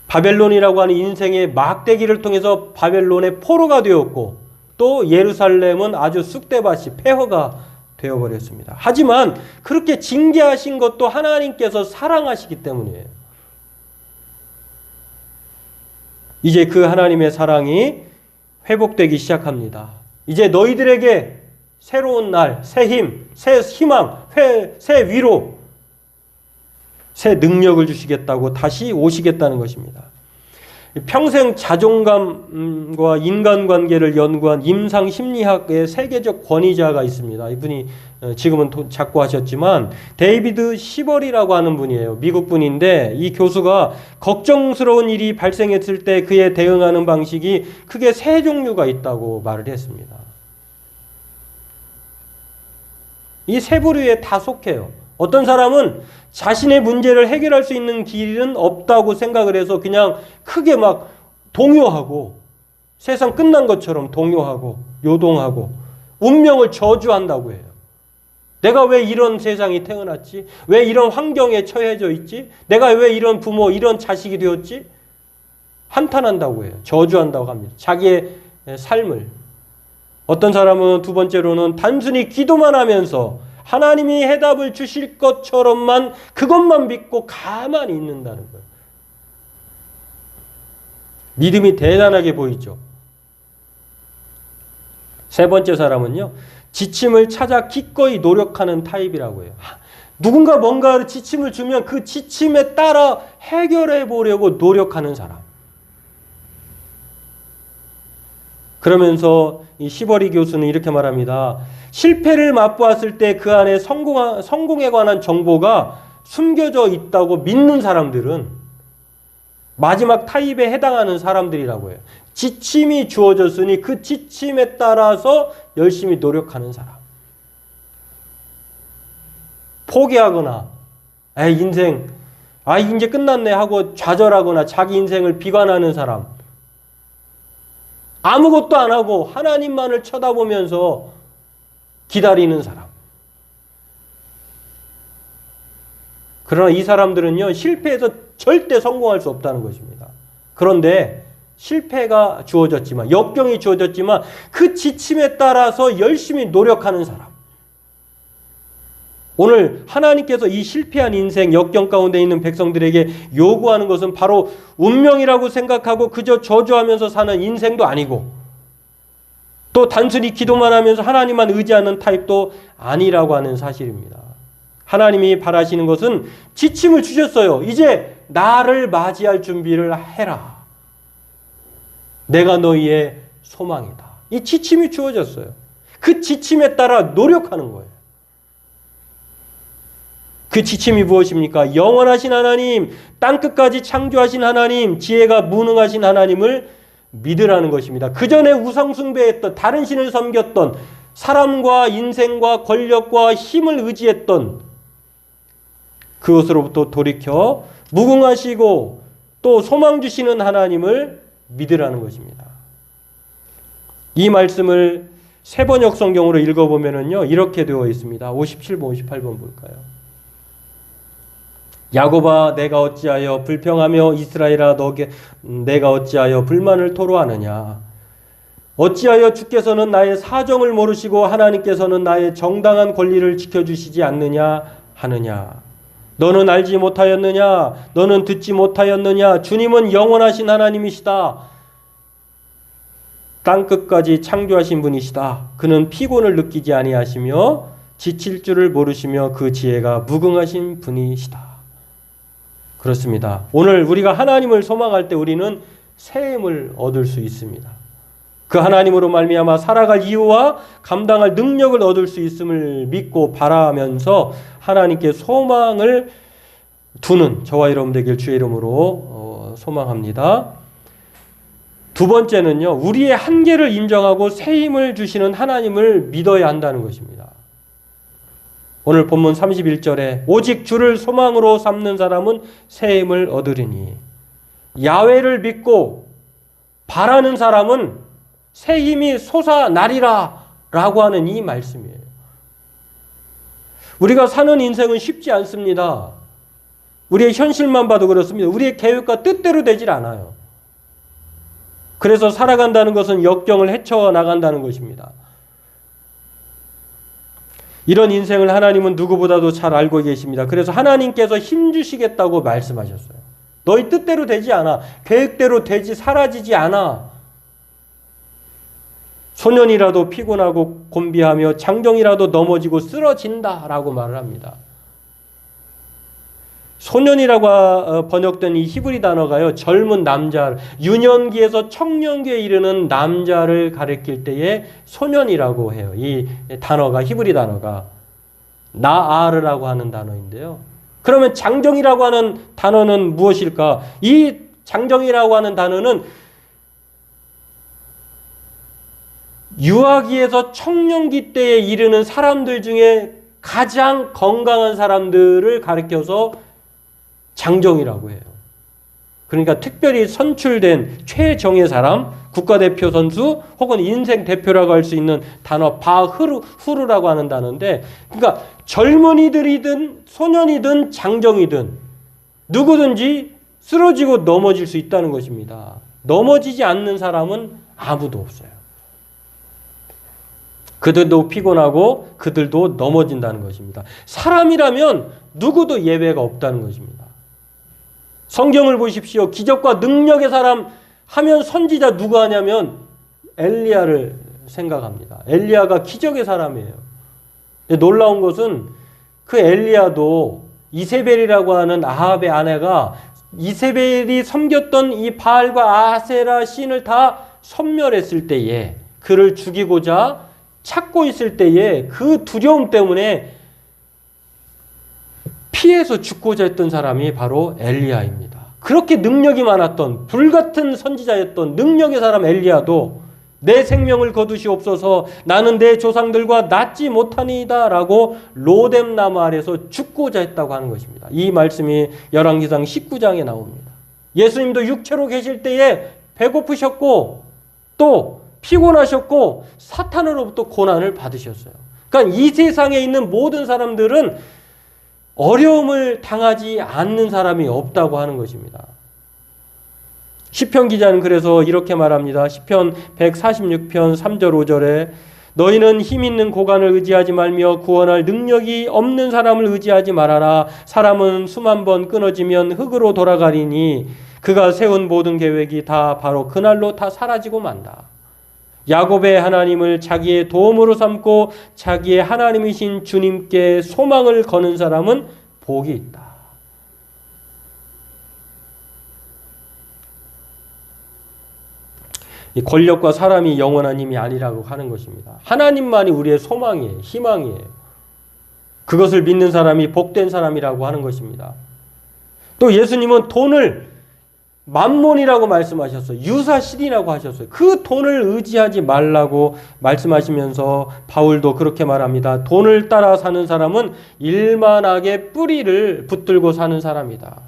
바벨론이라고 하는 인생의 막대기를 통해서 바벨론의 포로가 되었고 또 예루살렘은 아주 쑥대밭이 폐허가 되어버렸습니다. 하지만 그렇게 징계하신 것도 하나님께서 사랑하시기 때문이에요. 이제 그 하나님의 사랑이 회복되기 시작합니다. 이제 너희들에게 새로운 날, 새 힘, 새 희망, 새 위로, 새 능력을 주시겠다고 다시 오시겠다는 것입니다. 평생 자존감과 인간관계를 연구한 임상 심리학의 세계적 권위자가 있습니다. 이분이 지금은 작고하셨지만 데이비드 시벌이라고 하는 분이에요. 미국 분인데 이 교수가 걱정스러운 일이 발생했을 때 그에 대응하는 방식이 크게 세 종류가 있다고 말을 했습니다. 이 세 부류에 다 속해요. 어떤 사람은 자신의 문제를 해결할 수 있는 길은 없다고 생각을 해서 그냥 크게 막 동요하고 세상 끝난 것처럼 동요하고 요동하고 운명을 저주한다고 해요. 내가 왜 이런 세상이 태어났지? 왜 이런 환경에 처해져 있지? 내가 왜 이런 부모, 이런 자식이 되었지? 한탄한다고 해요. 저주한다고 합니다. 자기의 삶을. 어떤 사람은 두 번째로는 단순히 기도만 하면서 하나님이 해답을 주실 것처럼만 그것만 믿고 가만히 있는다는 거예요. 믿음이 대단하게 보이죠. 세 번째 사람은요, 지침을 찾아 기꺼이 노력하는 타입이라고 해요. 누군가 뭔가 지침을 주면 그 지침에 따라 해결해 보려고 노력하는 사람. 그러면서 이 시버리 교수는 이렇게 말합니다. 실패를 맛보았을 때 그 안에 성공에 관한 정보가 숨겨져 있다고 믿는 사람들은 마지막 타입에 해당하는 사람들이라고 해요. 지침이 주어졌으니 그 지침에 따라서 열심히 노력하는 사람. 포기하거나 인생 이제 끝났네 하고 좌절하거나 자기 인생을 비관하는 사람. 아무것도 안 하고 하나님만을 쳐다보면서 기다리는 사람. 그러나 이 사람들은요, 실패해서 절대 성공할 수 없다는 것입니다. 그런데 실패가 주어졌지만, 역경이 주어졌지만 그 지침에 따라서 열심히 노력하는 사람. 오늘 하나님께서 이 실패한 인생, 역경 가운데 있는 백성들에게 요구하는 것은 바로 운명이라고 생각하고 그저 저주하면서 사는 인생도 아니고, 또 단순히 기도만 하면서 하나님만 의지하는 타입도 아니라고 하는 사실입니다. 하나님이 바라시는 것은 지침을 주셨어요. 이제 나를 맞이할 준비를 해라. 내가 너희의 소망이다. 이 지침이 주어졌어요. 그 지침에 따라 노력하는 거예요. 그 지침이 무엇입니까? 영원하신 하나님, 땅끝까지 창조하신 하나님, 지혜가 무능하신 하나님을 믿으라는 것입니다. 그 전에 우상숭배했던, 다른 신을 섬겼던, 사람과 인생과 권력과 힘을 의지했던 그것으로부터 돌이켜 무궁하시고 또 소망 주시는 하나님을 믿으라는 것입니다. 이 말씀을 세번역 성경으로 읽어보면요, 이렇게 되어 있습니다. 57번, 58번 볼까요? 야곱아, 내가 어찌하여 불평하며 이스라엘아, 내가 어찌하여 불만을 토로하느냐? 어찌하여 주께서는 나의 사정을 모르시고 하나님께서는 나의 정당한 권리를 지켜주시지 않느냐 하느냐? 너는 알지 못하였느냐? 너는 듣지 못하였느냐? 주님은 영원하신 하나님이시다. 땅끝까지 창조하신 분이시다. 그는 피곤을 느끼지 아니하시며 지칠 줄을 모르시며 그 지혜가 무궁하신 분이시다. 그렇습니다. 오늘 우리가 하나님을 소망할 때 우리는 새 힘을 얻을 수 있습니다. 그 하나님으로 말미암아 살아갈 이유와 감당할 능력을 얻을 수 있음을 믿고 바라면서 하나님께 소망을 두는 저와 여러분 되길 주의 이름으로 소망합니다. 두 번째는요, 우리의 한계를 인정하고 새 힘을 주시는 하나님을 믿어야 한다는 것입니다. 오늘 본문 31절에 오직 주를 소망으로 삼는 사람은 새 힘을 얻으리니, 야훼를 믿고 바라는 사람은 새 힘이 솟아나리라 라고 하는 이 말씀이에요. 우리가 사는 인생은 쉽지 않습니다. 우리의 현실만 봐도 그렇습니다. 우리의 계획과 뜻대로 되질 않아요. 그래서 살아간다는 것은 역경을 헤쳐나간다는 것입니다. 이런 인생을 하나님은 누구보다도 잘 알고 계십니다. 그래서 하나님께서 힘주시겠다고 말씀하셨어요. 너희 뜻대로 되지 않아. 계획대로 되지 사라지지 않아. 소년이라도 피곤하고 곤비하며 장정이라도 넘어지고 쓰러진다 라고 말을 합니다. 소년이라고 번역된 이 히브리 단어가요, 젊은 남자, 유년기에서 청년기에 이르는 남자를 가리킬 때에 소년이라고 해요. 이 단어가, 히브리 단어가 나아르라고 하는 단어인데요. 그러면 장정이라고 하는 단어는 무엇일까? 이 장정이라고 하는 단어는 유아기에서 청년기 때에 이르는 사람들 중에 가장 건강한 사람들을 가리켜서 장정이라고 해요. 그러니까 특별히 선출된 최정예 사람, 국가대표 선수 혹은 인생 대표라고 할 수 있는 단어 바흐르라고 하는 단어인데, 그러니까 젊은이들이든 소년이든 장정이든 누구든지 쓰러지고 넘어질 수 있다는 것입니다. 넘어지지 않는 사람은 아무도 없어요. 그들도 피곤하고 그들도 넘어진다는 것입니다. 사람이라면 누구도 예외가 없다는 것입니다. 성경을 보십시오. 기적과 능력의 사람 하면 선지자 누가 하냐면 엘리야를 생각합니다. 엘리야가 기적의 사람이에요. 놀라운 것은 그 엘리야도 이세벨이라고 하는 아합의 아내가 이세벨이 섬겼던 이 바알과 아세라 신을 다 섬멸했을 때에, 그를 죽이고자 찾고 있을 때에 그 두려움 때문에 피해서 죽고자 했던 사람이 바로 엘리야입니다. 그렇게 능력이 많았던 불같은 선지자였던 능력의 사람 엘리야도 내 생명을 거두시옵소서, 나는 내 조상들과 낫지 못하니이다 라고 로뎀나무 아래서 죽고자 했다고 하는 것입니다. 이 말씀이 열왕기상 19장에 나옵니다. 예수님도 육체로 계실 때에 배고프셨고 또 피곤하셨고 사탄으로부터 고난을 받으셨어요. 그러니까 이 세상에 있는 모든 사람들은 어려움을 당하지 않는 사람이 없다고 하는 것입니다. 시편 기자는 그래서 이렇게 말합니다. 시편 146편 3절 5절에 너희는 힘 있는 고관을 의지하지 말며 구원할 능력이 없는 사람을 의지하지 말아라. 사람은 수만 번 끊어지면 흙으로 돌아가리니 그가 세운 모든 계획이 다 바로 그날로 다 사라지고 만다. 야곱의 하나님을 자기의 도움으로 삼고 자기의 하나님이신 주님께 소망을 거는 사람은 복이 있다. 이 권력과 사람이 영원한 힘이 아니라고 하는 것입니다. 하나님만이 우리의 소망이에요. 희망이에요. 그것을 믿는 사람이 복된 사람이라고 하는 것입니다. 또 예수님은 돈을 만몬이라고 말씀하셨어요. 유사실이라고 하셨어요. 그 돈을 의지하지 말라고 말씀하시면서 바울도 그렇게 말합니다. 돈을 따라 사는 사람은 일만하게 뿌리를 붙들고 사는 사람이다.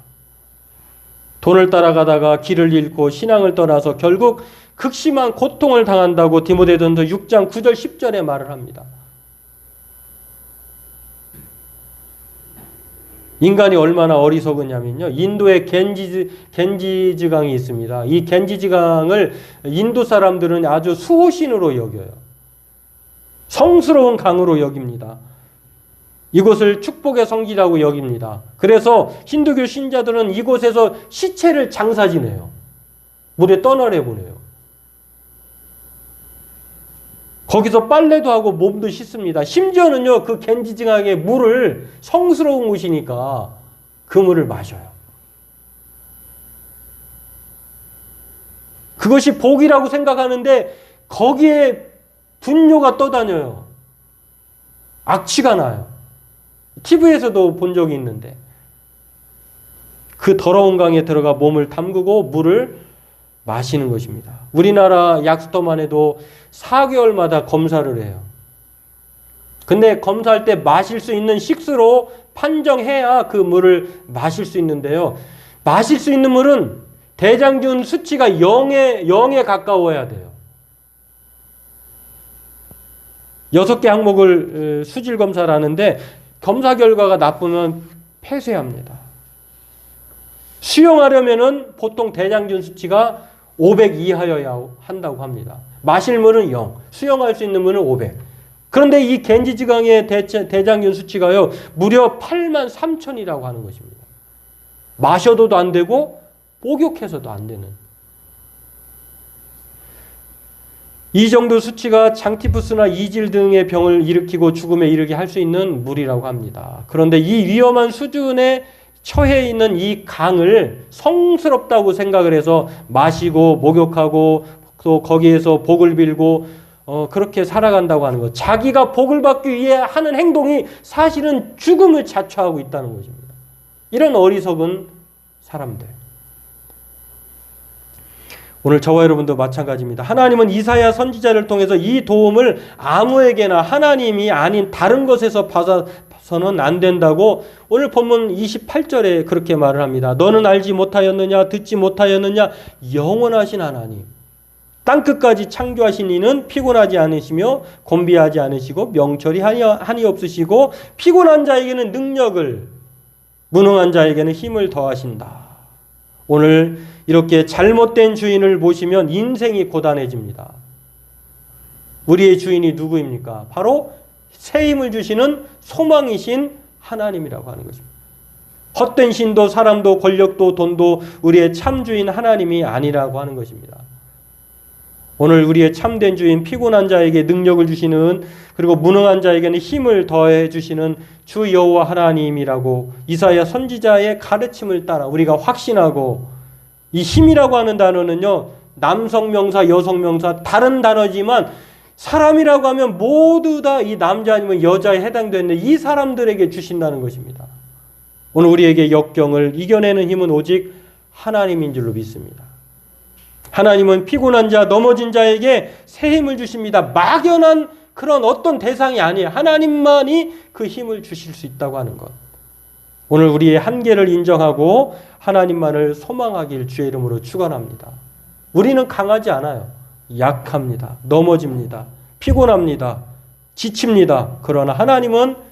돈을 따라가다가 길을 잃고 신앙을 떠나서 결국 극심한 고통을 당한다고 디모데전서 6장 9절 10절에 말을 합니다. 인간이 얼마나 어리석으냐면요, 인도에 겐지즈강이 있습니다. 이 겐지즈강을 인도 사람들은 아주 수호신으로 여겨요. 성스러운 강으로 여깁니다. 이곳을 축복의 성지라고 여깁니다. 그래서 힌두교 신자들은 이곳에서 시체를 장사 지내요. 물에 떠나려 보내요. 거기서 빨래도 하고 몸도 씻습니다. 심지어는요, 그 겐지징강의 물을 성스러운 곳이니까 그 물을 마셔요. 그것이 복이라고 생각하는데 거기에 분뇨가 떠다녀요. 악취가 나요. TV에서도 본 적이 있는데 그 더러운 강에 들어가 몸을 담그고 물을 마시는 것입니다. 우리나라 약수터만 해도 4개월마다 검사를 해요. 근데 검사할 때 마실 수 있는 식수로 판정해야 그 물을 마실 수 있는데요. 마실 수 있는 물은 대장균 수치가 0에 가까워야 돼요. 6개 항목을 수질 검사를 하는데 검사 결과가 나쁘면 폐쇄합니다. 수영하려면은 보통 대장균 수치가 500 이하여야 한다고 합니다. 마실 물은 0, 수영할 수 있는 물은 500. 그런데 이 겐지즈강의 대장균 수치가요, 무려 83,000이라고 하는 것입니다. 마셔도도 안 되고 목욕해서도 안 되는. 이 정도 수치가 장티푸스나 이질 등의 병을 일으키고 죽음에 이르게 할 수 있는 물이라고 합니다. 그런데 이 위험한 수준의 처해 있는 이 강을 성스럽다고 생각을 해서 마시고 목욕하고 또 거기에서 복을 빌고 그렇게 살아간다고 하는 것. 자기가 복을 받기 위해 하는 행동이 사실은 죽음을 자초하고 있다는 것입니다. 이런 어리석은 사람들. 오늘 저와 여러분도 마찬가지입니다. 하나님은 이사야 선지자를 통해서 이 도움을 아무에게나 하나님이 아닌 다른 것에서 받아서는 안 된다고 오늘 본문 28절에 그렇게 말을 합니다. 너는 알지 못하였느냐 듣지 못하였느냐 영원하신 하나님 땅끝까지 창조하신 이는 피곤하지 않으시며 곤비하지 않으시고 명철이 한이 없으시고 피곤한 자에게는 능력을 무능한 자에게는 힘을 더하신다. 오늘 이렇게 잘못된 주인을 모시면 인생이 고단해집니다. 우리의 주인이 누구입니까? 바로 새 힘을 주시는 소망이신 하나님이라고 하는 것입니다. 헛된 신도 사람도 권력도 돈도 우리의 참 주인 하나님이 아니라고 하는 것입니다. 오늘 우리의 참된 주인 피곤한 자에게 능력을 주시는 그리고 무능한 자에게는 힘을 더해 주시는 주 여호와 하나님이라고 이사야 선지자의 가르침을 따라 우리가 확신하고 이 힘이라고 하는 단어는요 남성 명사 여성 명사 다른 단어지만 사람이라고 하면 모두 다 이 남자 아니면 여자에 해당되는 이 사람들에게 주신다는 것입니다. 오늘 우리에게 역경을 이겨내는 힘은 오직 하나님인 줄로 믿습니다. 하나님은 피곤한 자, 넘어진 자에게 새 힘을 주십니다. 막연한 그런 어떤 대상이 아니에요. 하나님만이 그 힘을 주실 수 있다고 하는 것. 오늘 우리의 한계를 인정하고 하나님만을 소망하길 주의 이름으로 축원합니다. 우리는 강하지 않아요. 약합니다. 넘어집니다. 피곤합니다. 지칩니다. 그러나 하나님은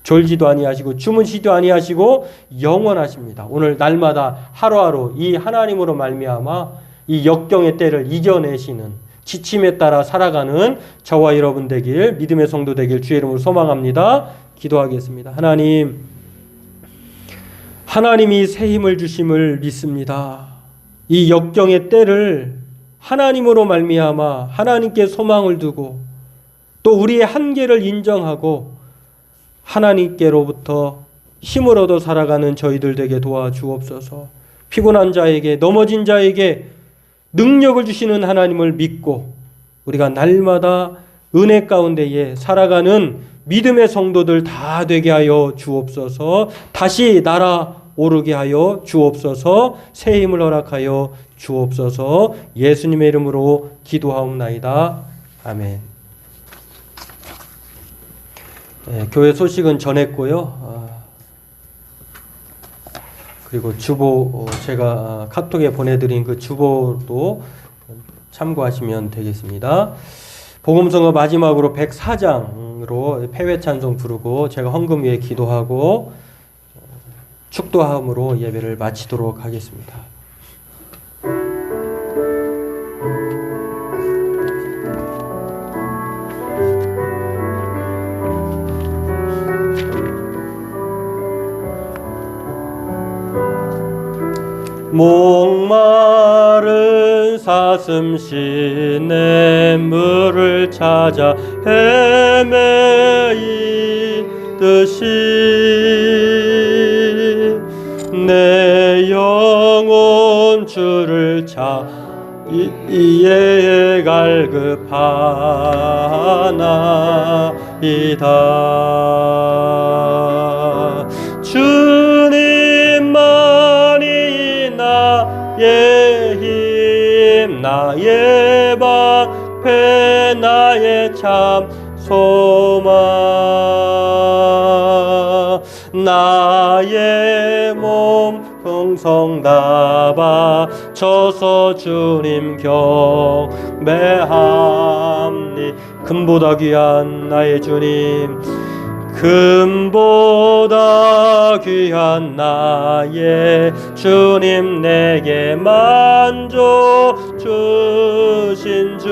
졸지도 아니하시고 주무시도 아니하시고 영원하십니다. 오늘 날마다 하루하루 이 하나님으로 말미암아 이 역경의 때를 이겨내시는 지침에 따라 살아가는 저와 여러분 되길 믿음의 성도 되길 주의 이름으로 소망합니다. 기도하겠습니다. 하나님이 새 힘을 주심을 믿습니다. 이 역경의 때를 하나님으로 말미암아 하나님께 소망을 두고 또 우리의 한계를 인정하고 하나님께로부터 힘을 얻어 살아가는 저희들 되게 도와주옵소서. 피곤한 자에게 넘어진 자에게 능력을 주시는 하나님을 믿고 우리가 날마다 은혜 가운데에 살아가는 믿음의 성도들 다 되게 하여 주옵소서. 다시 날아오르게 하여 주옵소서. 새 힘을 허락하여 주옵소서. 예수님의 이름으로 기도하옵나이다. 아멘. 네, 교회 소식은 전했고요. 그리고 주보 제가 카톡에 보내드린 그 주보도 참고하시면 되겠습니다. 복음성어 마지막으로 104장으로 폐회 찬송 부르고 제가 헌금 위에 기도하고 축도함으로 예배를 마치도록 하겠습니다. 목마른 사슴 시내 물을 찾아 헤매이듯이 내 영혼 주를 이에 갈급하나이다. 주님만이 나의 힘 나의 방패 나의 참 소망 나의 몸 풍성 다 바쳐서 주님 경배함니. 금보다 귀한 나의 주님 금보다 귀한 나의 주님 내게 만족 주신 주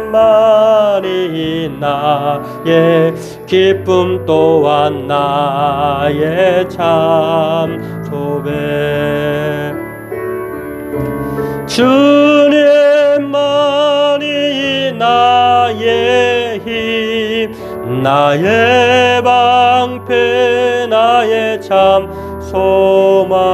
등심만이 나의 기쁨 또한 나의 참 소배 주님만이 나의 힘 나의 방패 나의 참 소망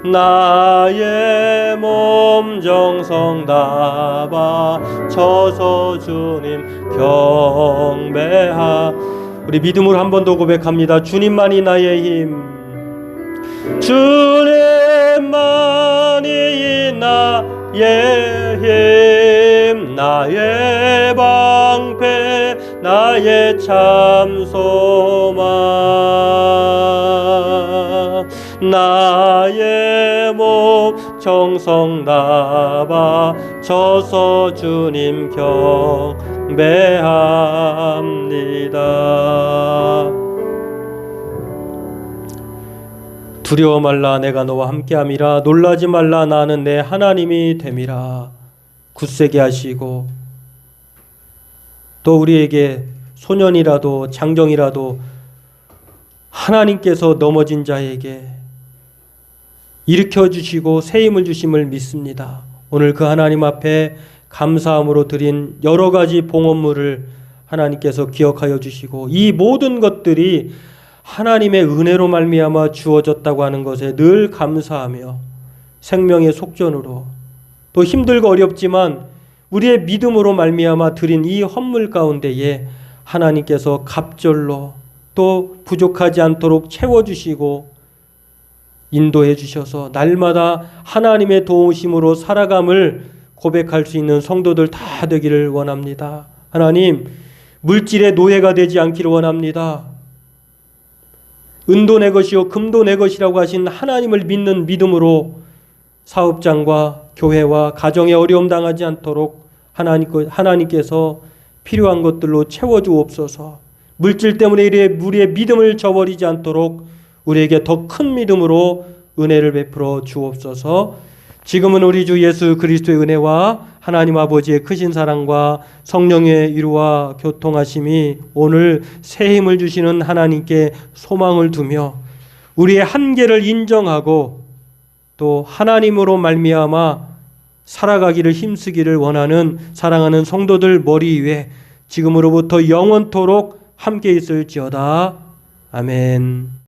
나의 몸 정성 다 바쳐서 주님 경배하. 우리 믿음으로 한 번 더 고백합니다. 주님만이 나의 힘 주님만이 나의 힘 나의 방패 나의 참 소망 나의 몸 정성 다 바쳐서 주님 경배합니다. 두려워 말라 내가 너와 함께함이라 놀라지 말라 나는 내 하나님이 됨이라. 굳세게 하시고 또 우리에게 소년이라도 장정이라도 하나님께서 넘어진 자에게 일으켜 주시고 새 힘을 주심을 믿습니다. 오늘 그 하나님 앞에 감사함으로 드린 여러 가지 봉헌물을 하나님께서 기억하여 주시고 이 모든 것들이 하나님의 은혜로 말미암아 주어졌다고 하는 것에 늘 감사하며 생명의 속전으로 또 힘들고 어렵지만 우리의 믿음으로 말미암아 드린 이 헌물 가운데에 하나님께서 갑절로 또 부족하지 않도록 채워주시고 인도해 주셔서 날마다 하나님의 도우심으로 살아감을 고백할 수 있는 성도들 다 되기를 원합니다. 하나님, 물질의 노예가 되지 않기를 원합니다. 은도 내 것이요 금도 내 것이라고 하신 하나님을 믿는 믿음으로 사업장과 교회와 가정에 어려움 당하지 않도록 하나님께서 필요한 것들로 채워주옵소서. 물질 때문에 우리의 믿음을 저버리지 않도록 우리에게 더 큰 믿음으로 은혜를 베풀어 주옵소서. 지금은 우리 주 예수 그리스도의 은혜와 하나님 아버지의 크신 사랑과 성령의 위로와 교통하심이 오늘 새 힘을 주시는 하나님께 소망을 두며 우리의 한계를 인정하고 또 하나님으로 말미암아 살아가기를 힘쓰기를 원하는 사랑하는 성도들 머리 위에 지금으로부터 영원토록 함께 있을지어다. 아멘.